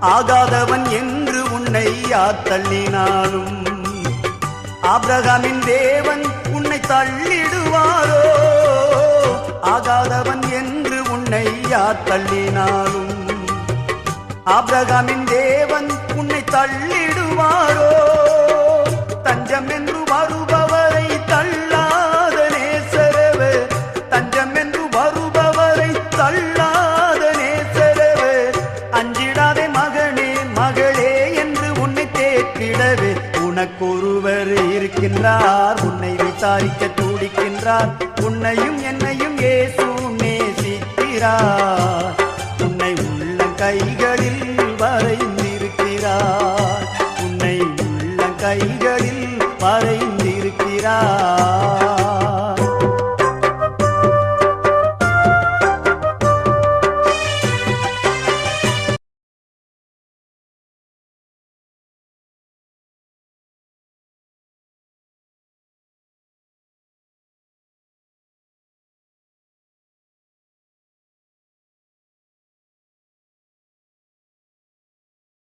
ஆகாதவன் என்று உன்னை யார் தள்ளினாலும் ஆபிரகாமின் தேவன் உன்னை தள்ளிடுவாரோ? ஆகாதவன் என்று உன்னை யார் தள்ளினாலும் ஆபிரகாமின் தேவன் உன்னை தள்ளிடுவாரோ? தஞ்சம் என்று வருபவரை தள்ளாத நேசரவே, தஞ்சம் என்று வருபவரை தள்ளாத நேசரவே, அஞ்சிடாதே மகனே மகளே என்று உன்னை தேற்றிடவே உனக்கொருவர் இருக்கின்றார், உன்னை விசாரிக்க துடிக்கின்றார். உன்னையும் என்னையும் இயேசு நேசிக்கிறார், உன்னை உள்ள கைகளில் வரைந்திருக்கிறார்.